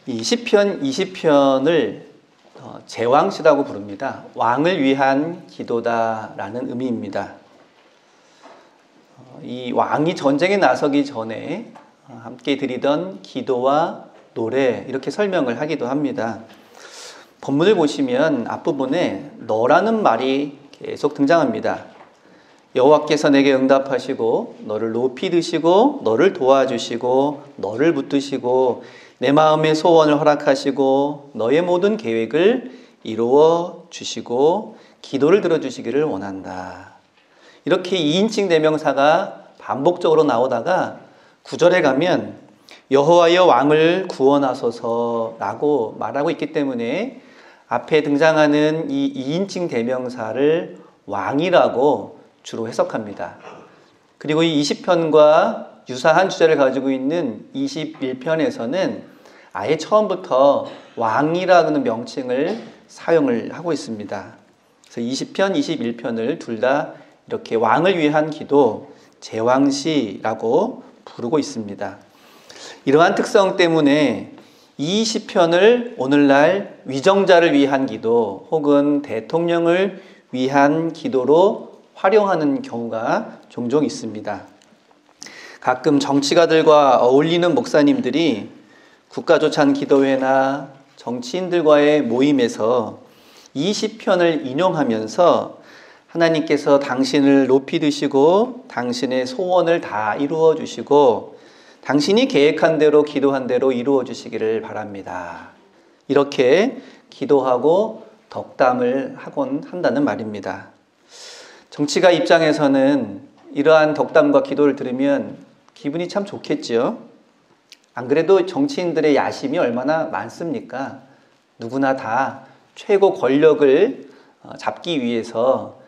이 시편 20편을 제왕시라고 부릅니다. 왕을 위한 기도다라는 의미입니다. 이 왕이 전쟁에 나서기 전에 함께 드리던 기도와 노래, 이렇게 설명을 하기도 합니다. 본문을 보시면 앞부분에 너라는 말이 계속 등장합니다. 여호와께서 내게 응답하시고 너를 높이 드시고 너를 도와주시고 너를 붙드시고 내 마음의 소원을 허락하시고 너의 모든 계획을 이루어 주시고 기도를 들어주시기를 원한다. 이렇게 2인칭 대명사가 반복적으로 나오다가 9절에 가면 여호와여 왕을 구원하소서라고 말하고 있기 때문에 앞에 등장하는 이 2인칭 대명사를 왕이라고 주로 해석합니다. 그리고 이 20편과 유사한 주제를 가지고 있는 21편에서는 아예 처음부터 왕이라는 명칭을 사용을 하고 있습니다. 그래서 20편, 21편을 둘 다 이렇게 왕을 위한 기도, 제왕시라고 부르고 있습니다. 이러한 특성 때문에 이 시편을 오늘날 위정자를 위한 기도 혹은 대통령을 위한 기도로 활용하는 경우가 종종 있습니다. 가끔 정치가들과 어울리는 목사님들이 국가조찬 기도회나 정치인들과의 모임에서 이 시편을 인용하면서 하나님께서 당신을 높이 드시고 당신의 소원을 다 이루어 주시고 당신이 계획한 대로 기도한 대로 이루어 주시기를 바랍니다. 이렇게 기도하고 덕담을 하곤 한다는 말입니다. 정치가 입장에서는 이러한 덕담과 기도를 들으면 기분이 참 좋겠지요. 안 그래도 정치인들의 야심이 얼마나 많습니까? 누구나 다 최고 권력을 잡기 위해서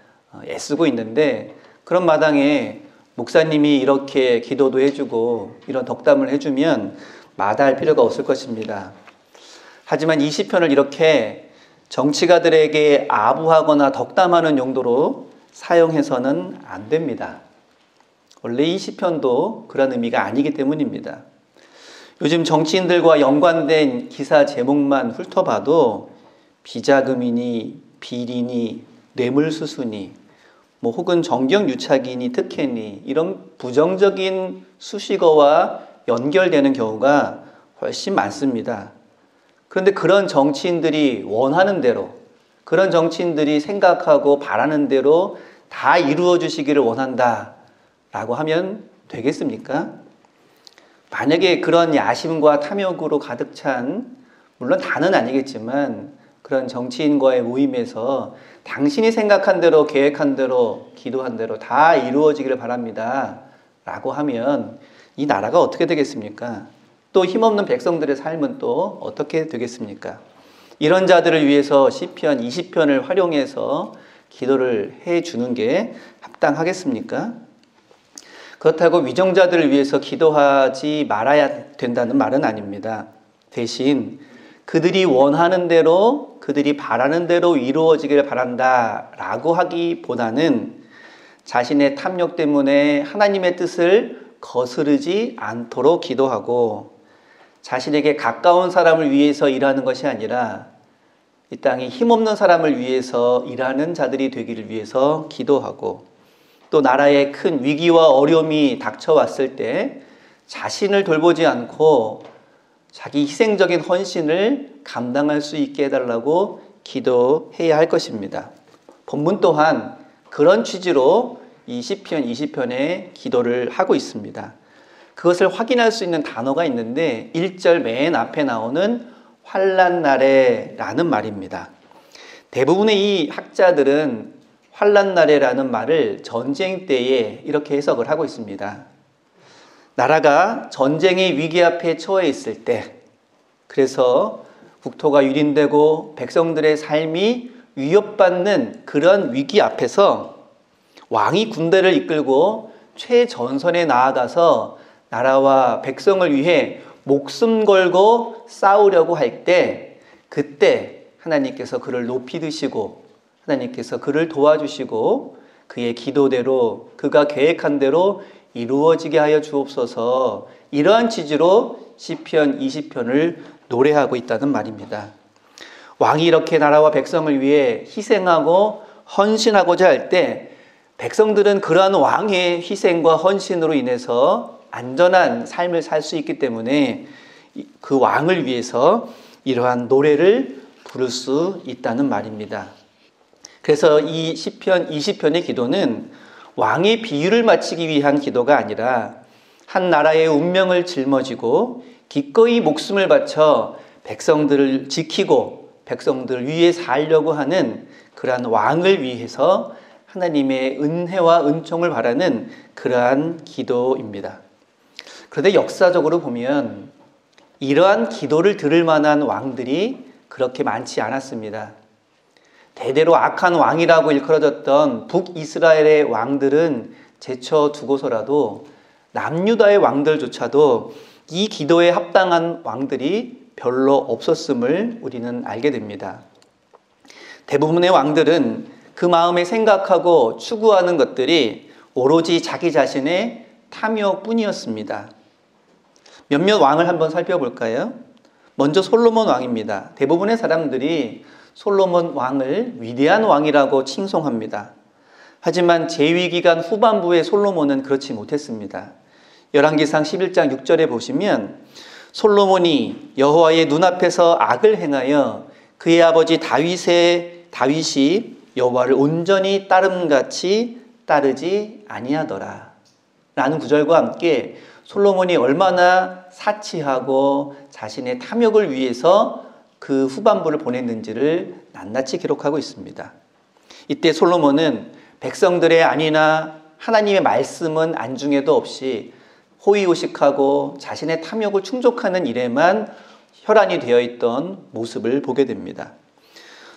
애쓰고 있는데 그런 마당에 목사님이 이렇게 기도도 해주고 이런 덕담을 해주면 마다할 필요가 없을 것입니다. 하지만 이 시편을 이렇게 정치가들에게 아부하거나 덕담하는 용도로 사용해서는 안 됩니다. 원래 이 시편도 그런 의미가 아니기 때문입니다. 요즘 정치인들과 연관된 기사 제목만 훑어봐도 비자금이니 비리니 뇌물수수니 혹은 정경유착이니 특혜니 이런 부정적인 수식어와 연결되는 경우가 훨씬 많습니다. 그런데 그런 정치인들이 원하는 대로, 그런 정치인들이 생각하고 바라는 대로 다 이루어 주시기를 원한다라고 하면 되겠습니까? 만약에 그런 야심과 탐욕으로 가득 찬, 물론 다는 아니겠지만 그런 정치인과의 모임에서 당신이 생각한 대로 계획한 대로 기도한 대로 다 이루어지기를 바랍니다 라고 하면 이 나라가 어떻게 되겠습니까? 또 힘없는 백성들의 삶은 또 어떻게 되겠습니까? 이런 자들을 위해서 시편 20편을 활용해서 기도를 해주는 게 합당하겠습니까? 그렇다고 위정자들을 위해서 기도하지 말아야 된다는 말은 아닙니다. 대신 그들이 원하는 대로, 그들이 바라는 대로 이루어지기를 바란다 라고 하기보다는 자신의 탐욕 때문에 하나님의 뜻을 거스르지 않도록 기도하고 자신에게 가까운 사람을 위해서 일하는 것이 아니라 이 땅에 힘없는 사람을 위해서 일하는 자들이 되기를 위해서 기도하고 또 나라에 큰 위기와 어려움이 닥쳐왔을 때 자신을 돌보지 않고 자기 희생적인 헌신을 감당할 수 있게 해달라고 기도해야 할 것입니다. 본문 또한 그런 취지로 이 시편 20편에 기도를 하고 있습니다. 그것을 확인할 수 있는 단어가 있는데 1절 맨 앞에 나오는 환난 날에라는 말입니다. 대부분의 이 학자들은 환난 날에라는 말을 전쟁 때에 이렇게 해석을 하고 있습니다. 나라가 전쟁의 위기 앞에 처해 있을 때, 그래서 국토가 유린되고 백성들의 삶이 위협받는 그런 위기 앞에서 왕이 군대를 이끌고 최전선에 나아가서 나라와 백성을 위해 목숨 걸고 싸우려고 할 때, 그때 하나님께서 그를 높이 드시고 하나님께서 그를 도와주시고 그의 기도대로 그가 계획한 대로 이루어지게 하여 주옵소서, 이러한 취지로 시편 20편을 노래하고 있다는 말입니다. 왕이 이렇게 나라와 백성을 위해 희생하고 헌신하고자 할 때 백성들은 그러한 왕의 희생과 헌신으로 인해서 안전한 삶을 살 수 있기 때문에 그 왕을 위해서 이러한 노래를 부를 수 있다는 말입니다. 그래서 이 시편 20편의 기도는 왕의 비유를 마치기 위한 기도가 아니라 한 나라의 운명을 짊어지고 기꺼이 목숨을 바쳐 백성들을 지키고 백성들을 위해 살려고 하는 그러한 왕을 위해서 하나님의 은혜와 은총을 바라는 그러한 기도입니다. 그런데 역사적으로 보면 이러한 기도를 들을 만한 왕들이 그렇게 많지 않았습니다. 대대로 악한 왕이라고 일컬어졌던 북이스라엘의 왕들은 제쳐두고서라도 남유다의 왕들조차도 이 기도에 합당한 왕들이 별로 없었음을 우리는 알게 됩니다. 대부분의 왕들은 그 마음에 생각하고 추구하는 것들이 오로지 자기 자신의 탐욕뿐이었습니다. 몇몇 왕을 한번 살펴볼까요? 먼저 솔로몬 왕입니다. 대부분의 사람들이 솔로몬 왕을 위대한 왕이라고 칭송합니다. 하지만 재위기간 후반부의 솔로몬은 그렇지 못했습니다. 열왕기상 11장 6절에 보시면 솔로몬이 여호와의 눈앞에서 악을 행하여 그의 아버지 다윗이 여호와를 온전히 따름같이 따르지 아니하더라 라는 구절과 함께 솔로몬이 얼마나 사치하고 자신의 탐욕을 위해서 그 후반부를 보냈는지를 낱낱이 기록하고 있습니다. 이때 솔로몬은 백성들의 안위나 하나님의 말씀은 안중에도 없이 호의호식하고 자신의 탐욕을 충족하는 일에만 혈안이 되어 있던 모습을 보게 됩니다.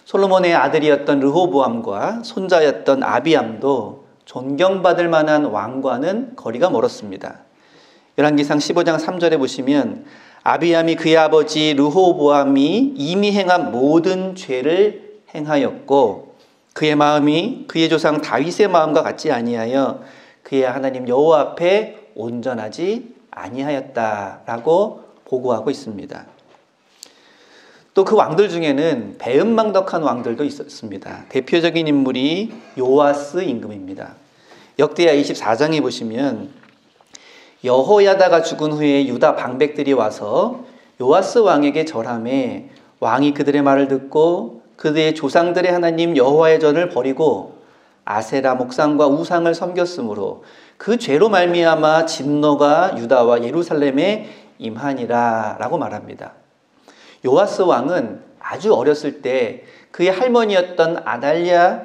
솔로몬의 아들이었던 르호보암과 손자였던 아비암도 존경받을 만한 왕과는 거리가 멀었습니다. 열왕기상 15장 3절에 보시면 아비암이 그의 아버지 르호보암이 이미 행한 모든 죄를 행하였고 그의 마음이 그의 조상 다윗의 마음과 같지 아니하여 그의 하나님 여호와 앞에 온전하지 아니하였다라고 보고하고 있습니다. 또 그 왕들 중에는 배은망덕한 왕들도 있었습니다. 대표적인 인물이 요아스 임금입니다. 역대하 24장에 보시면 여호야다가 죽은 후에 유다 방백들이 와서 요아스 왕에게 절하매 왕이 그들의 말을 듣고 그들의 조상들의 하나님 여호와의 전을 버리고 아세라 목상과 우상을 섬겼으므로 그 죄로 말미암아 진노가 유다와 예루살렘에 임하니라 라고 말합니다. 요아스 왕은 아주 어렸을 때 그의 할머니였던 아달랴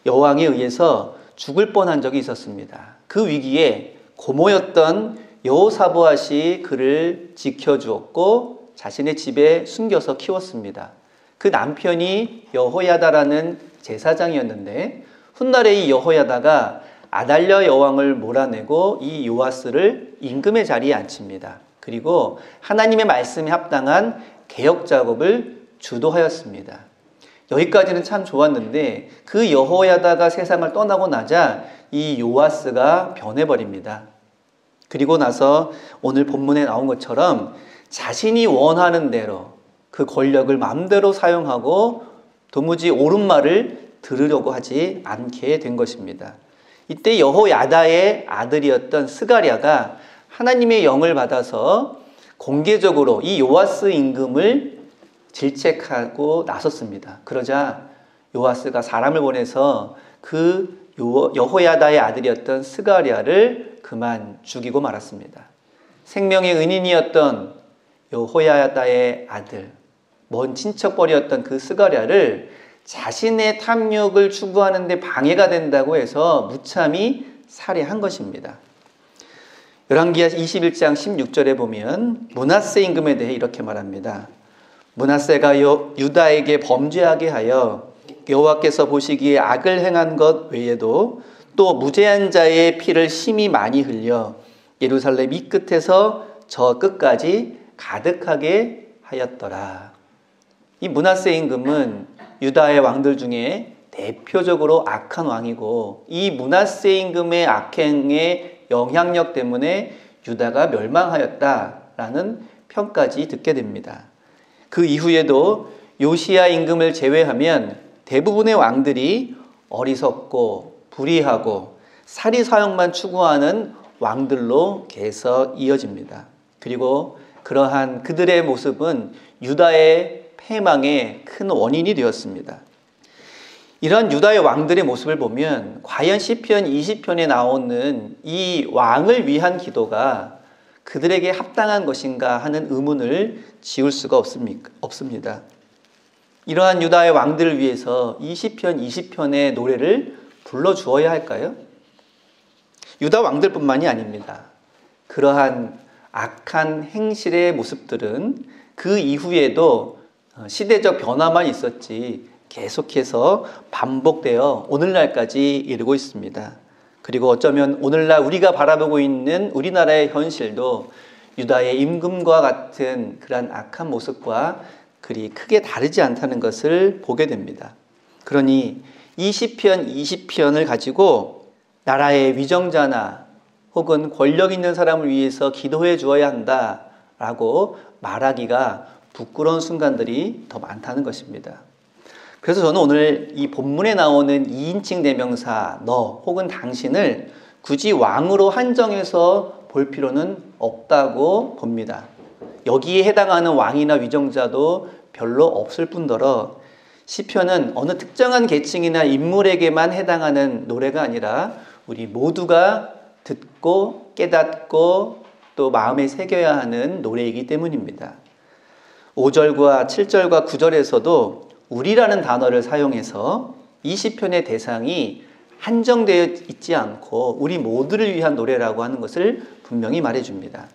여왕에 의해서 죽을 뻔한 적이 있었습니다. 그 위기에 고모였던 여호사보앗이 그를 지켜주었고 자신의 집에 숨겨서 키웠습니다. 그 남편이 여호야다라는 제사장이었는데 훗날에 이 여호야다가 아달랴 여왕을 몰아내고 이 요아스를 임금의 자리에 앉힙니다. 그리고 하나님의 말씀에 합당한 개혁 작업을 주도하였습니다. 여기까지는 참 좋았는데 그 여호야다가 세상을 떠나고 나자 이 요아스가 변해버립니다. 그리고 나서 오늘 본문에 나온 것처럼 자신이 원하는 대로 그 권력을 마음대로 사용하고 도무지 옳은 말을 들으려고 하지 않게 된 것입니다. 이때 여호야다의 아들이었던 스가랴가 하나님의 영을 받아서 공개적으로 이 요아스 임금을 질책하고 나섰습니다. 그러자 요아스가 사람을 보내서 그 여호야다의 아들이었던 스가랴를 그만 죽이고 말았습니다. 생명의 은인이었던 여호야다의 아들, 먼 친척벌이었던 그 스가랴를 자신의 탐욕을 추구하는 데 방해가 된다고 해서 무참히 살해한 것입니다. 열왕기하 21장 16절에 보면 므낫세 임금에 대해 이렇게 말합니다. 므낫세가 유다에게 범죄하게 하여 여호와께서 보시기에 악을 행한 것 외에도 또 무죄한 자의 피를 심히 많이 흘려 예루살렘 이 끝에서 저 끝까지 가득하게 하였더라. 이 므낫세 임금은 유다의 왕들 중에 대표적으로 악한 왕이고 이 므낫세 임금의 악행의 영향력 때문에 유다가 멸망하였다라는 평까지 듣게 됩니다. 그 이후에도 요시야 임금을 제외하면 대부분의 왕들이 어리석고 불의하고 사리사욕만 추구하는 왕들로 계속 이어집니다. 그리고 그러한 그들의 모습은 유다의 패망의 큰 원인이 되었습니다. 이런 유다의 왕들의 모습을 보면 과연 시편 20편에 나오는 이 왕을 위한 기도가 그들에게 합당한 것인가 하는 의문을 지울 수가 없습니다. 이러한 유다의 왕들을 위해서 이 시편 20편의 노래를 불러주어야 할까요? 유다 왕들뿐만이 아닙니다. 그러한 악한 행실의 모습들은 그 이후에도 시대적 변화만 있었지 계속해서 반복되어 오늘날까지 이르고 있습니다. 그리고 어쩌면 오늘날 우리가 바라보고 있는 우리나라의 현실도 유다의 임금과 같은 그러한 악한 모습과 그리 크게 다르지 않다는 것을 보게 됩니다. 그러니 이 시편 20편을 가지고 나라의 위정자나 혹은 권력 있는 사람을 위해서 기도해 주어야 한다라고 말하기가 부끄러운 순간들이 더 많다는 것입니다. 그래서 저는 오늘 이 본문에 나오는 2인칭 대명사 너 혹은 당신을 굳이 왕으로 한정해서 볼 필요는 없다고 봅니다. 여기에 해당하는 왕이나 위정자도 별로 없을 뿐더러 시편은 어느 특정한 계층이나 인물에게만 해당하는 노래가 아니라 우리 모두가 듣고 깨닫고 또 마음에 새겨야 하는 노래이기 때문입니다. 5절과 7절과 9절에서도 우리라는 단어를 사용해서 이 시편의 대상이 한정되어 있지 않고 우리 모두를 위한 노래라고 하는 것을 분명히 말해줍니다.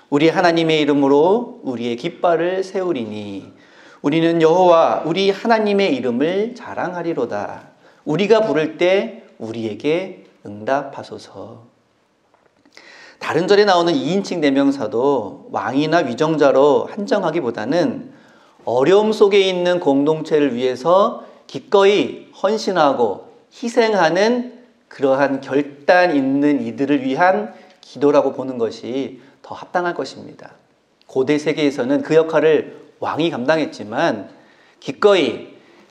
우리 하나님의 이름으로 우리의 깃발을 세우리니 우리는 여호와 우리 하나님의 이름을 자랑하리로다. 우리가 부를 때 우리에게 응답하소서. 다른 절에 나오는 2인칭 대명사도 왕이나 위정자로 한정하기보다는 어려움 속에 있는 공동체를 위해서 기꺼이 헌신하고 희생하는 그러한 결단 있는 이들을 위한 기도라고 보는 것이 더 합당할 것입니다. 고대 세계에서는 그 역할을 왕이 감당했지만 기꺼이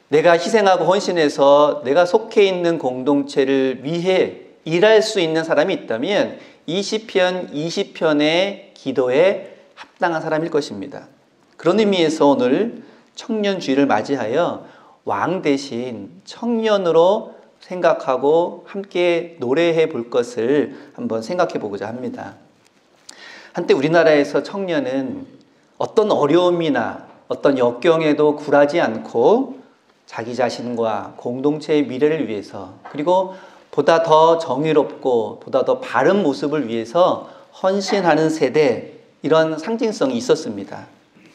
내가 희생하고 헌신해서 내가 속해 있는 공동체를 위해 일할 수 있는 사람이 있다면 이 시편 20편의 기도에 합당한 사람일 것입니다. 그런 의미에서 오늘 청년주의를 맞이하여 왕 대신 청년으로 생각하고 함께 노래해 볼 것을 한번 생각해 보고자 합니다. 한때 우리나라에서 청년은 어떤 어려움이나 어떤 역경에도 굴하지 않고 자기 자신과 공동체의 미래를 위해서 그리고 보다 더 정의롭고 보다 더 바른 모습을 위해서 헌신하는 세대, 이런 상징성이 있었습니다.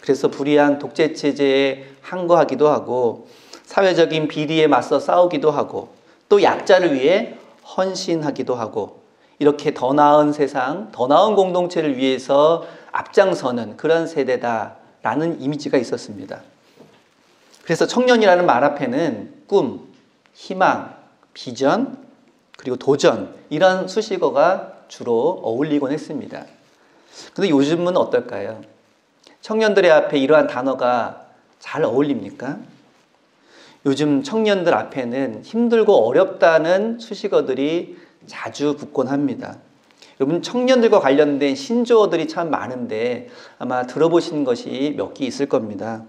그래서 불의한 독재체제에 항거하기도 하고 사회적인 비리에 맞서 싸우기도 하고 또 약자를 위해 헌신하기도 하고 이렇게 더 나은 세상, 더 나은 공동체를 위해서 앞장서는 그런 세대다라는 이미지가 있었습니다. 그래서 청년이라는 말 앞에는 꿈, 희망, 비전, 그리고 도전, 이런 수식어가 주로 어울리곤 했습니다. 근데 요즘은 어떨까요? 청년들의 앞에 이러한 단어가 잘 어울립니까? 요즘 청년들 앞에는 힘들고 어렵다는 수식어들이 자주 붙곤 합니다. 여러분, 청년들과 관련된 신조어들이 참 많은데 아마 들어보신 것이 몇 개 있을 겁니다.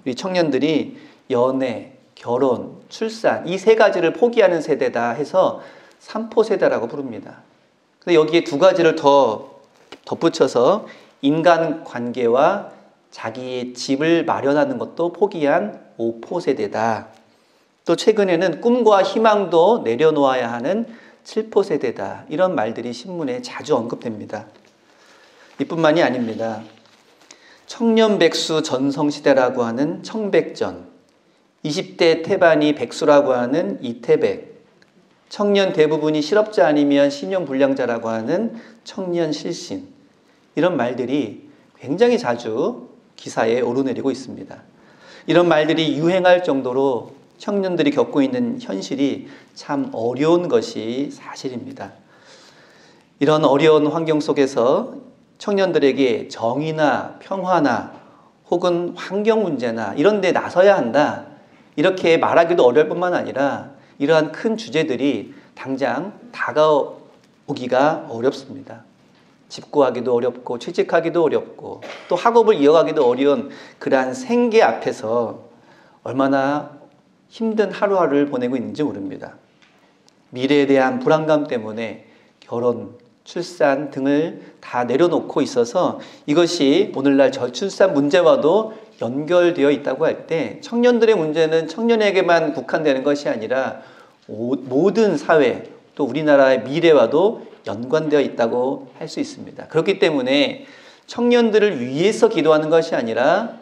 우리 청년들이 연애, 결혼, 출산, 이 세 가지를 포기하는 세대다 해서 삼포세대라고 부릅니다. 근데 여기에 두 가지를 더 덧붙여서 인간관계와 자기의 집을 마련하는 것도 포기한 오포세대다. 또 최근에는 꿈과 희망도 내려놓아야 하는 7포세대다. 이런 말들이 신문에 자주 언급됩니다. 이뿐만이 아닙니다. 청년백수 전성시대라고 하는 청백전, 20대 태반이 백수라고 하는 이태백, 청년 대부분이 실업자 아니면 신용불량자라고 하는 청년실신, 이런 말들이 굉장히 자주 기사에 오르내리고 있습니다. 이런 말들이 유행할 정도로 청년들이 겪고 있는 현실이 참 어려운 것이 사실입니다. 이런 어려운 환경 속에서 청년들에게 정의나 평화나 혹은 환경 문제나 이런 데 나서야 한다. 이렇게 말하기도 어려울 뿐만 아니라 이러한 큰 주제들이 당장 다가오기가 어렵습니다. 집 구하기도 어렵고 취직하기도 어렵고 또 학업을 이어가기도 어려운 그러한 생계 앞에서 얼마나 힘든 하루하루를 보내고 있는지 모릅니다. 미래에 대한 불안감 때문에 결혼, 출산 등을 다 내려놓고 있어서 이것이 오늘날 저출산 문제와도 연결되어 있다고 할 때 청년들의 문제는 청년에게만 국한되는 것이 아니라 모든 사회 또 우리나라의 미래와도 연관되어 있다고 할 수 있습니다. 그렇기 때문에 청년들을 위해서 기도하는 것이 아니라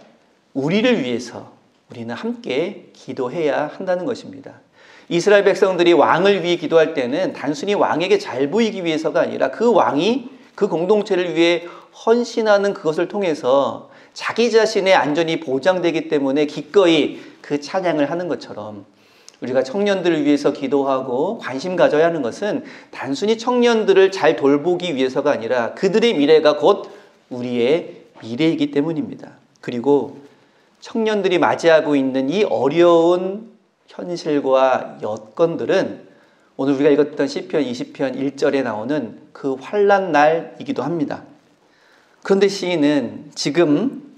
우리를 위해서 우리는 함께 기도해야 한다는 것입니다. 이스라엘 백성들이 왕을 위해 기도할 때는 단순히 왕에게 잘 보이기 위해서가 아니라 그 왕이 그 공동체를 위해 헌신하는 그것을 통해서 자기 자신의 안전이 보장되기 때문에 기꺼이 그 찬양을 하는 것처럼 우리가 청년들을 위해서 기도하고 관심 가져야 하는 것은 단순히 청년들을 잘 돌보기 위해서가 아니라 그들의 미래가 곧 우리의 미래이기 때문입니다. 그리고 청년들이 맞이하고 있는 이 어려운 현실과 여건들은 오늘 우리가 읽었던 시편 20편 1절에 나오는 그 환난 날이기도 합니다. 그런데 시인은 지금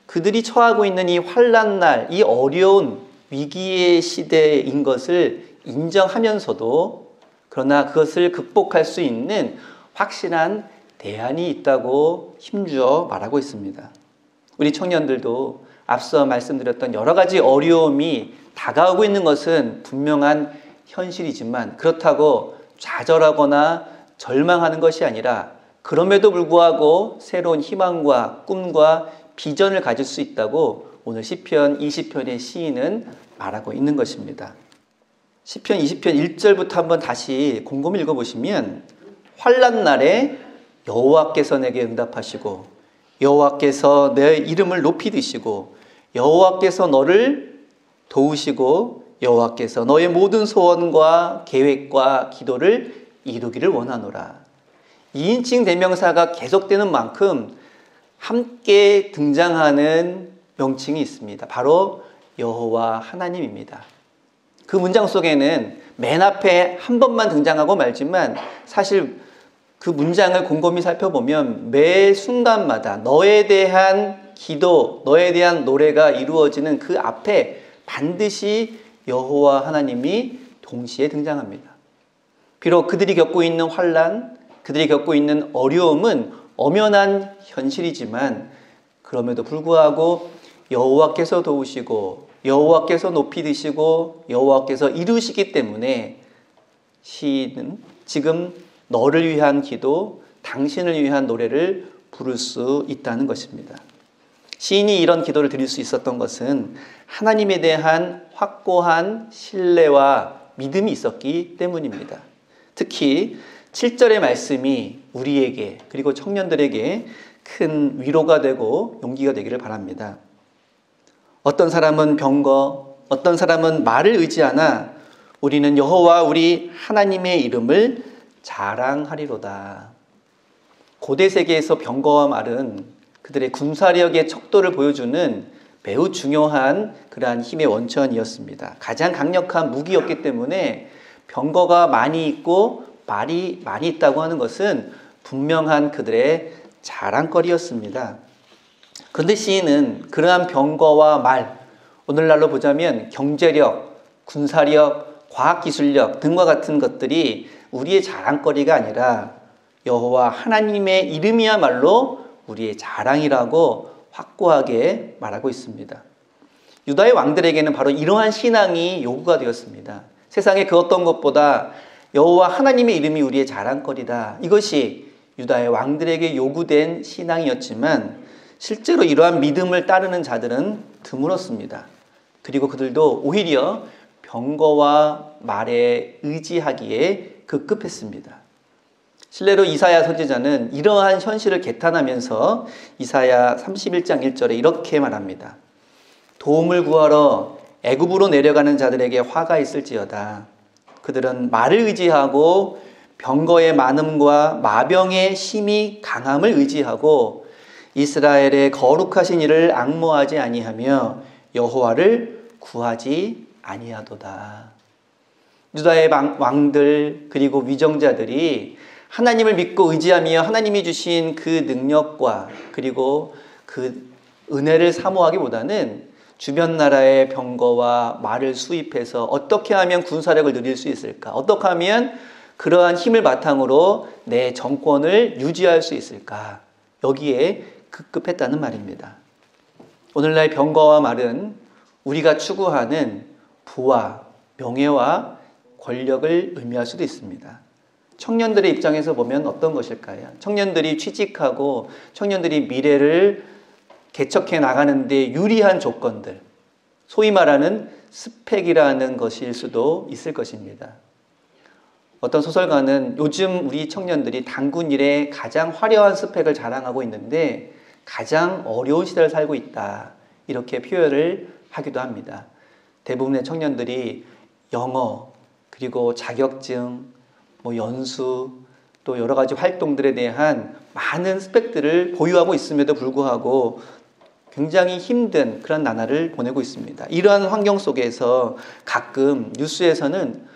그들이 처하고 있는 이 환난 날, 이 어려운 위기의 시대인 것을 인정하면서도 그러나 그것을 극복할 수 있는 확실한 대안이 있다고 힘주어 말하고 있습니다. 우리 청년들도 앞서 말씀드렸던 여러 가지 어려움이 다가오고 있는 것은 분명한 현실이지만 그렇다고 좌절하거나 절망하는 것이 아니라 그럼에도 불구하고 새로운 희망과 꿈과 비전을 가질 수 있다고 오늘 시편 20편의 시인은 말하고 있는 것입니다. 시편 20편 1절부터 한번 다시 곰곰이 읽어보시면 환난 날에 여호와께서 내게 응답하시고 여호와께서 내 이름을 높이 드시고 여호와께서 너를 도우시고 여호와께서 너의 모든 소원과 계획과 기도를 이루기를 원하노라. 2인칭 대명사가 계속되는 만큼 함께 등장하는 명칭이 있습니다. 바로 여호와 하나님입니다. 그 문장 속에는 맨 앞에 한 번만 등장하고 말지만 사실 그 문장을 곰곰이 살펴보면 매 순간마다 너에 대한 기도, 너에 대한 노래가 이루어지는 그 앞에 반드시 여호와 하나님이 동시에 등장합니다. 비록 그들이 겪고 있는 환난, 그들이 겪고 있는 어려움은 엄연한 현실이지만 그럼에도 불구하고 여호와께서 도우시고 여호와께서 높이 드시고 여호와께서 이루시기 때문에 시인은 지금 너를 위한 기도, 당신을 위한 노래를 부를 수 있다는 것입니다. 시인이 이런 기도를 드릴 수 있었던 것은 하나님에 대한 확고한 신뢰와 믿음이 있었기 때문입니다. 특히 7절의 말씀이 우리에게 그리고 청년들에게 큰 위로가 되고 용기가 되기를 바랍니다. 어떤 사람은 병거, 어떤 사람은 말을 의지하나 우리는 여호와 우리 하나님의 이름을 자랑하리로다. 고대 세계에서 병거와 말은 그들의 군사력의 척도를 보여주는 매우 중요한 그러한 힘의 원천이었습니다. 가장 강력한 무기였기 때문에 병거가 많이 있고 말이 많이 있다고 하는 것은 분명한 그들의 자랑거리였습니다. 그런데 시인은 그러한 병거와 말, 오늘날로 보자면 경제력, 군사력, 과학기술력 등과 같은 것들이 우리의 자랑거리가 아니라 여호와 하나님의 이름이야말로 우리의 자랑이라고 확고하게 말하고 있습니다. 유다의 왕들에게는 바로 이러한 신앙이 요구가 되었습니다. 세상의 그 어떤 것보다 여호와 하나님의 이름이 우리의 자랑거리다. 이것이 유다의 왕들에게 요구된 신앙이었지만 실제로 이러한 믿음을 따르는 자들은 드물었습니다. 그리고 그들도 오히려 병거와 말에 의지하기에 급급했습니다. 실례로 이사야 선지자는 이러한 현실을 개탄하면서 이사야 31장 1절에 이렇게 말합니다. 도움을 구하러 애굽으로 내려가는 자들에게 화가 있을지어다. 그들은 말을 의지하고 병거의 많음과 마병의 힘이 강함을 의지하고 이스라엘의 거룩하신 이를 앙모하지 아니하며 여호와를 구하지 아니하도다. 유다의 왕들 그리고 위정자들이 하나님을 믿고 의지하며 하나님이 주신 그 능력과 그리고 그 은혜를 사모하기보다는 주변 나라의 병거와 말을 수입해서 어떻게 하면 군사력을 누릴 수 있을까? 어떻게 하면 그러한 힘을 바탕으로 내 정권을 유지할 수 있을까? 여기에 급급했다는 말입니다. 오늘날 병거와 말은 우리가 추구하는 부와 명예와 권력을 의미할 수도 있습니다. 청년들의 입장에서 보면 어떤 것일까요? 청년들이 취직하고 청년들이 미래를 개척해 나가는데 유리한 조건들, 소위 말하는 스펙이라는 것일 수도 있을 것입니다. 어떤 소설가는 요즘 우리 청년들이 단군 일에 가장 화려한 스펙을 자랑하고 있는데 가장 어려운 시대를 살고 있다, 이렇게 표현을 하기도 합니다. 대부분의 청년들이 영어, 그리고 자격증, 연수, 또 여러 가지 활동들에 대한 많은 스펙들을 보유하고 있음에도 불구하고 굉장히 힘든 그런 나날을 보내고 있습니다. 이러한 환경 속에서 가끔 뉴스에서는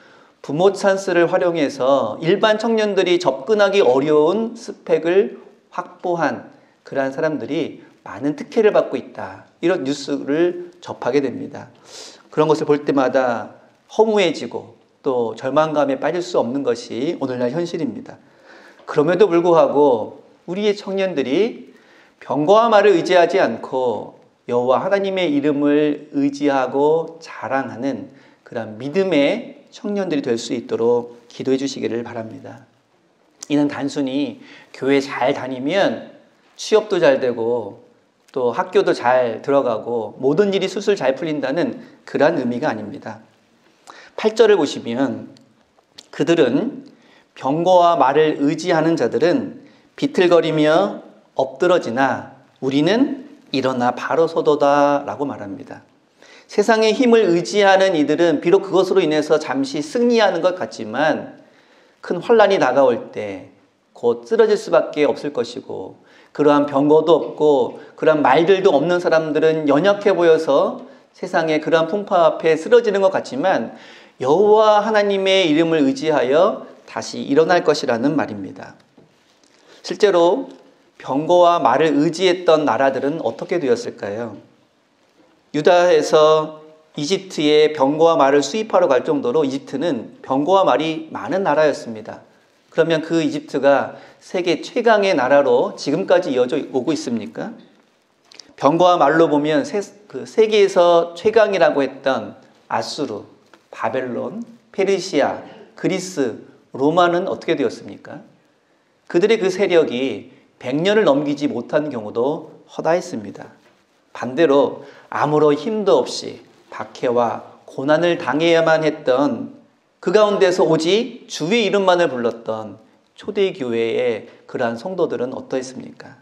부모 찬스를 활용해서 일반 청년들이 접근하기 어려운 스펙을 확보한 그러한 사람들이 많은 특혜를 받고 있다, 이런 뉴스를 접하게 됩니다. 그런 것을 볼 때마다 허무해지고 또 절망감에 빠질 수 없는 것이 오늘날 현실입니다. 그럼에도 불구하고 우리의 청년들이 병거와 말을 의지하지 않고 여호와 하나님의 이름을 의지하고 자랑하는 그런 믿음의 청년들이 될 수 있도록 기도해 주시기를 바랍니다. 이는 단순히 교회 잘 다니면 취업도 잘 되고 또 학교도 잘 들어가고 모든 일이 술술 잘 풀린다는 그러한 의미가 아닙니다. 8절을 보시면 그들은 병거와 말을 의지하는 자들은 비틀거리며 엎드러지나 우리는 일어나 바로 서도다 라고 말합니다. 세상의 힘을 의지하는 이들은 비록 그것으로 인해서 잠시 승리하는 것 같지만 큰 환란이 다가올 때 곧 쓰러질 수밖에 없을 것이고, 그러한 병거도 없고 그러한 말들도 없는 사람들은 연약해 보여서 세상의 그러한 풍파 앞에 쓰러지는 것 같지만 여호와 하나님의 이름을 의지하여 다시 일어날 것이라는 말입니다. 실제로 병거와 말을 의지했던 나라들은 어떻게 되었을까요? 유다에서 이집트에 병거와 말을 수입하러 갈 정도로 이집트는 병거와 말이 많은 나라였습니다. 그러면 그 이집트가 세계 최강의 나라로 지금까지 이어져 오고 있습니까? 병거와 말로 보면 세계에서 최강이라고 했던 아수르, 바벨론, 페르시아, 그리스, 로마는 어떻게 되었습니까? 그들의 그 세력이 100년을 넘기지 못한 경우도 허다했습니다. 반대로 아무런 힘도 없이 박해와 고난을 당해야만 했던 그 가운데서 오직 주의 이름만을 불렀던 초대교회의 그러한 성도들은 어떠했습니까?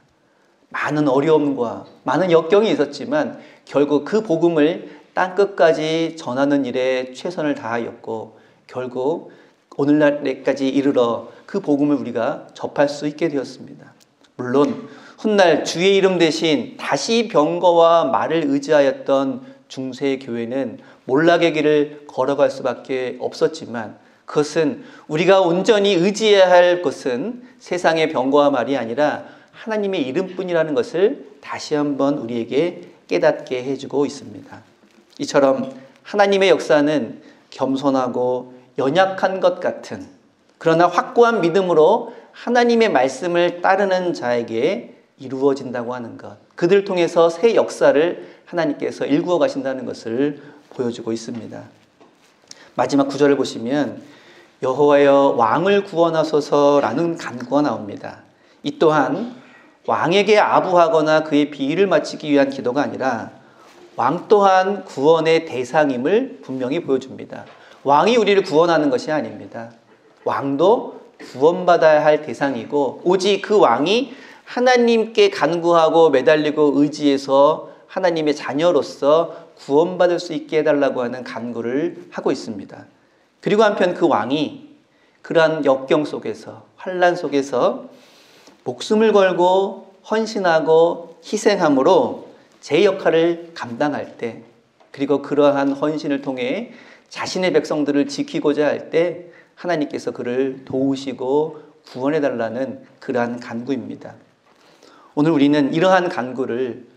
많은 어려움과 많은 역경이 있었지만 결국 그 복음을 땅끝까지 전하는 일에 최선을 다하였고 결국 오늘날까지 이르러 그 복음을 우리가 접할 수 있게 되었습니다. 물론 훗날 주의 이름 대신 다시 병거와 말을 의지하였던 중세 교회는 몰락의 길을 걸어갈 수밖에 없었지만 그것은 우리가 온전히 의지해야 할 것은 세상의 병거와 말이 아니라 하나님의 이름뿐이라는 것을 다시 한번 우리에게 깨닫게 해주고 있습니다. 이처럼 하나님의 역사는 겸손하고 연약한 것 같은 그러나 확고한 믿음으로 하나님의 말씀을 따르는 자에게 이루어진다고 하는 것, 그들 통해서 새 역사를 하나님께서 일구어 가신다는 것을 보여주고 있습니다. 마지막 9절을 보시면 여호와여 왕을 구원하소서라는 간구가 나옵니다. 이 또한 왕에게 아부하거나 그의 비위를 맞추기 위한 기도가 아니라 왕 또한 구원의 대상임을 분명히 보여줍니다. 왕이 우리를 구원하는 것이 아닙니다. 왕도 구원받아야 할 대상이고 오직 그 왕이 하나님께 간구하고 매달리고 의지해서 하나님의 자녀로서 구원받을 수 있게 해달라고 하는 간구를 하고 있습니다. 그리고 한편 그 왕이 그러한 역경 속에서, 환난 속에서 목숨을 걸고 헌신하고 희생함으로 제 역할을 감당할 때, 그리고 그러한 헌신을 통해 자신의 백성들을 지키고자 할 때 하나님께서 그를 도우시고 구원해 달라는 그러한 간구입니다. 오늘 우리는 이러한 간구를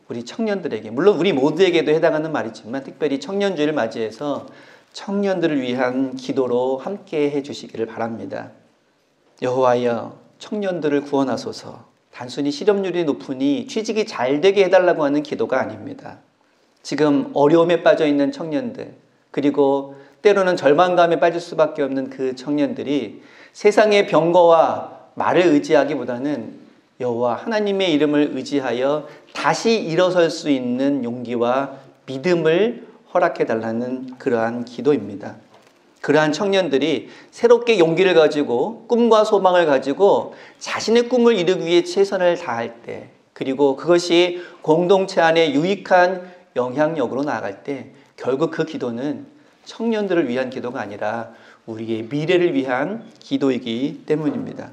우리 청년들에게, 물론 우리 모두에게도 해당하는 말이지만 특별히 청년주의를 맞이해서 청년들을 위한 기도로 함께 해주시기를 바랍니다. 여호와여, 청년들을 구원하소서. 단순히 실업률이 높으니 취직이 잘 되게 해달라고 하는 기도가 아닙니다. 지금 어려움에 빠져 있는 청년들, 그리고 때로는 절망감에 빠질 수밖에 없는 그 청년들이 세상의 병거와 말을 의지하기보다는 여호와 하나님의 이름을 의지하여 다시 일어설 수 있는 용기와 믿음을 허락해 달라는 그러한 기도입니다. 그러한 청년들이 새롭게 용기를 가지고 꿈과 소망을 가지고 자신의 꿈을 이루기 위해 최선을 다할 때, 그리고 그것이 공동체 안에 유익한 영향력으로 나아갈 때 결국 그 기도는 청년들을 위한 기도가 아니라 우리의 미래를 위한 기도이기 때문입니다.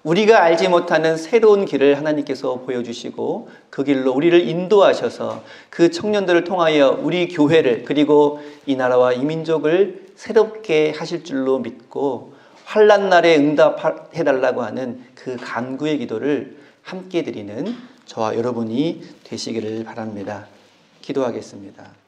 우리가 알지 못하는 새로운 길을 하나님께서 보여주시고 그 길로 우리를 인도하셔서 그 청년들을 통하여 우리 교회를, 그리고 이 나라와 이 민족을 새롭게 하실 줄로 믿고 환난 날에 응답해달라고 하는 그 간구의 기도를 함께 드리는 저와 여러분이 되시기를 바랍니다. 기도하겠습니다.